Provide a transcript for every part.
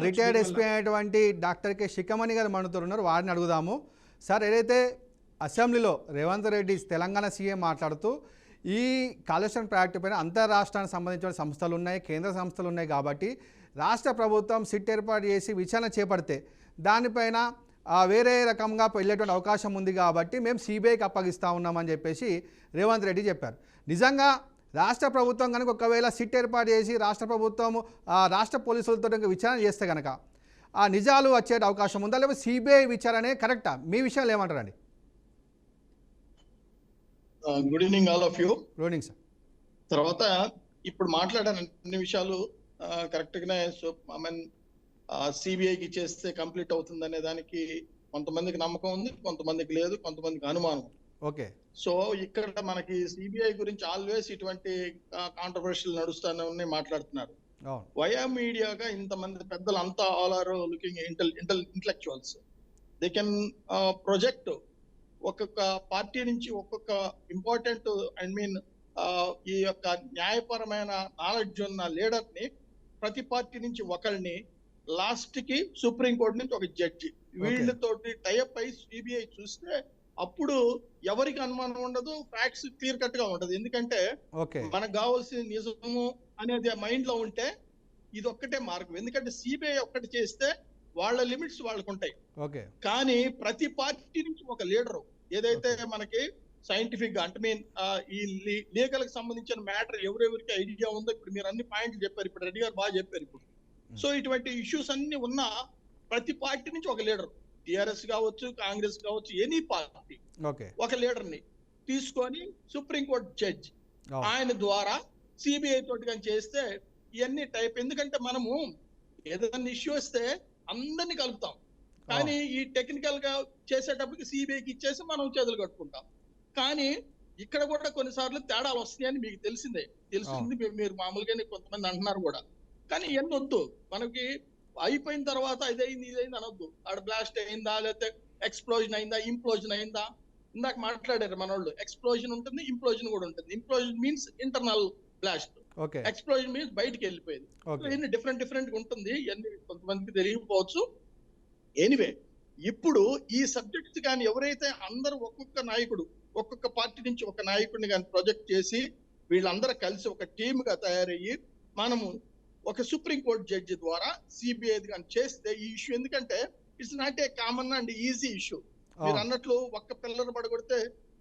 Retired SP అయినటువంటి doctor K శిఖమణి గారు మనతో ఉన్నారు, వారిని అడుగుదాము. సార్, ఏదైతే అసెంబ్లీలో రేవంత్ రెడ్డి తెలంగాణ సీఎం మాట్లాడుతూ ఈ కాళేశ్వరం ప్రాజెక్టు పైన అంతర్రాష్ట్రానికి సంబంధించిన సంస్థలు ఉన్నాయి, కేంద్ర సంస్థలు ఉన్నాయి కాబట్టి రాష్ట్ర ప్రభుత్వం సిట్ ఏర్పాటు చేసి విచారణ చేపడితే దానిపైన వేరే రకంగా వెళ్ళేటువంటి అవకాశం ఉంది కాబట్టి మేము సిబిఐకి అప్పగిస్తూ ఉన్నామని చెప్పేసి రేవంత్ రెడ్డి చెప్పారు. నిజంగా రాష్ట్ర ప్రభుత్వం కనుక ఒకవేళ సిట్ ఏర్పాటు చేసి రాష్ట్ర ప్రభుత్వం రాష్ట్ర పోలీసులతో విచారణ చేస్తే కనుక ఆ నిజాలు వచ్చే అవకాశం ఉందా, లేకపోతే సిబిఐ విచారణే కరెక్టా? మీ విషయాలు ఏమంటారండి? Good evening all of you. Good evening sir. తర్వాత ఇప్పుడు మాట్లాడాను అన్ని విషయాలు కరెక్ట్ గానే. సో ఐ మీన్ సిబిఐకి ఇచ్చేస్తే కంప్లీట్ అవుతుంది అనే దానికి కొంతమందికి నమ్మకం ఉంది, కొంతమందికి లేదు, కొంతమందికి అనుమానం. ఓకే. సో ఇక్కడ మనకి సిబిఐ గురించి ఆల్వేస్ ఇటువంటి కాంట్రవర్షియల్ నడుస్తానే ఉన్నాయి, మాట్లాడుతున్నారు. వయా మీడియాగా ఇంతమంది పెద్దలు అంతా all are looking intellectuals, they can project ఒక్కొక్క పార్టీ నుంచి ఒక్కొక్క ఇంపార్టెంట్ ఈ యొక్క న్యాయపరమైన నాలెడ్జ్ ఉన్న లీడర్ ని, ప్రతి పార్టీ నుంచి ఒకరిని, లాస్ట్ కి సుప్రీంకోర్టు నుంచి ఒక జడ్జి, వీళ్ళతోటి టైఅప్ అయి సిబిఐ చూస్తే అప్పుడు ఎవరికి అనుమానం ఉండదు, ఫ్యాక్ట్స్ క్లియర్ కట్ గా ఉంటది. ఎందుకంటే మనకు కావాల్సిన నిజము అనేది మైండ్ లో ఉంటే ఇది ఒక్కటే మార్గం. ఎందుకంటే సిబిఐ ఒక్కటి చేస్తే వాళ్ళ లిమిట్స్ వాళ్ళకు ఉంటాయి. కానీ ప్రతి పార్టీ నుంచి ఒక లీడరు, ఏదైతే మనకి సైంటిఫిక్ గా ఈ లీగల్ కి సంబంధించిన మ్యాటర్ ఎవరెవరికి ఐడియా ఉందో, ఇప్పుడు మీరు అన్ని పాయింట్లు చెప్పారు, ఇప్పుడు రెడ్డి గారు బాగా చెప్పారు. ఇప్పుడు సో ఇటువంటి ఇష్యూస్ అన్ని ఉన్న ప్రతి పార్టీ నుంచి ఒక లీడర్, టిఆర్ఎస్ కావచ్చు, కాంగ్రెస్ కావచ్చు, ఎనీ పార్టీ ఒక లీడర్ ని తీసుకొని సుప్రీంకోర్టు జడ్జి ఆయన ద్వారా సిబిఐ తోటి కానీ చేస్తే ఇవన్నీ టైప్. ఎందుకంటే మనము ఏదైనా ఇష్యూ వస్తే అందరినీ కలుపుతాం, కానీ ఈ టెక్నికల్ గా చేసేటప్పటికి సిబిఐకి ఇచ్చేసి మనం చేతులు కట్టుకుంటాం. కానీ ఇక్కడ కూడా కొన్నిసార్లు తేడాలు వస్తాయని మీకు తెలిసింది. మీరు మామూలుగానే కొంతమంది అంటున్నారు కూడా. కానీ ఇవన్నీ వద్దు, మనకి అయిపోయిన తర్వాత ఇదైంది అనొద్దు. ఆడ బ్లాస్ట్ అయిందా, లేకపోతే ఎక్స్ప్లోజన్ అయిందా, ఇంప్లోజన్ అయిందా. ఇందాక మాట్లాడారు మన వాళ్ళు, ఎక్స్ప్లోజన్ ఉంటుంది, ఇంప్లోజన్ కూడా ఉంటుంది. Implosion means internal blast, explosion means బయటికి వెళ్ళిపోయింది. ఇవన్నీ డిఫరెంట్ ఉంటుంది, ఇవన్నీ కొంతమందికి తెలియకపోవచ్చు. ఎనీవే, ఇప్పుడు ఈ సబ్జెక్ట్స్ కానీ ఎవరైతే అందరూ ఒక్కొక్క నాయకుడు, ఒక్కొక్క పార్టీ నుంచి ఒక నాయకుడిని కానీ ప్రొజెక్ట్ చేసి వీళ్ళందరూ కలిసి ఒక టీమ్ గా తయారయ్యి మనము ఒక సుప్రీంకోర్టు జడ్జి ద్వారా సిబిఐ కానీ చేస్తే ఈ ఇష్యూ, ఎందుకంటే it's not a common and easy issue. మీరు అన్నట్లు ఒక్క పిల్లర్ పడగొడితే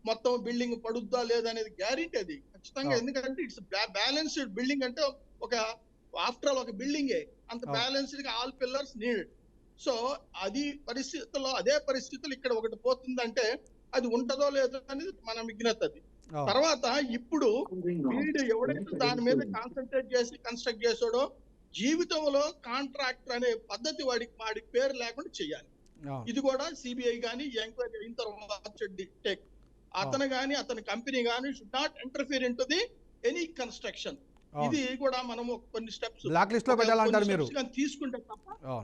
మొత్తం బిల్డింగ్ పడుద్దా లేదా అనేది గ్యారెంటీ అది ఖచ్చితంగా. ఎందుకంటే ఇట్స్ బ్యాలెన్స్డ్ బిల్డింగ్, అంటే ఒక ఆఫ్టర్ ఆల్ ఒక బిల్డింగే, అంత బ్యాలెన్స్డ్ గా ఆల్ పిల్లర్స్ నీడెడ్. సో అది పరిస్థితుల్లో, అదే పరిస్థితులు ఇక్కడ ఒకటి పోతుందంటే అది ఉంటదో లేదో అనేది మన విజ్ఞత. అది తర్వాత ఇప్పుడు వీడు ఎవడైతే దాని మీద కాన్సన్ట్రేట్ చేసి కన్స్ట్రక్ట్ చేసాడో, జీవితంలో కాంట్రాక్టర్ అనే పద్ధతి వాడి పేరు లేకుండా చెయ్యాలి. ఇది కూడా సిబిఐ గానీ ఎంక్వైరీ అయిన తర్వాత అతను గానీ అతని కంపెనీ గానీ should not interfere in to the any construction. ఇది కూడా మనము కొన్ని స్టెప్స్ తీసుకుంటే తప్ప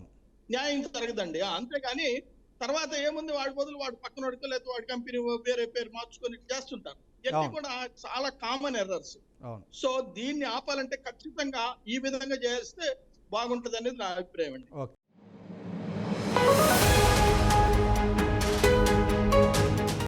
న్యాయం జరగదండి. అంతేగాని తర్వాత ఏముంది, వాడి బదులు వాడు పక్కన వాడితో లేదా వాడి కంపెనీ వేరే పేరు మార్చుకొని చేస్తుంటారు. ఇవన్నీ కూడా చాలా కామన్ ఎర్రర్స్. సో దీన్ని ఆపాలంటే ఖచ్చితంగా ఈ విధంగా చేస్తే బాగుంటది అనేది నా అభిప్రాయం అండి.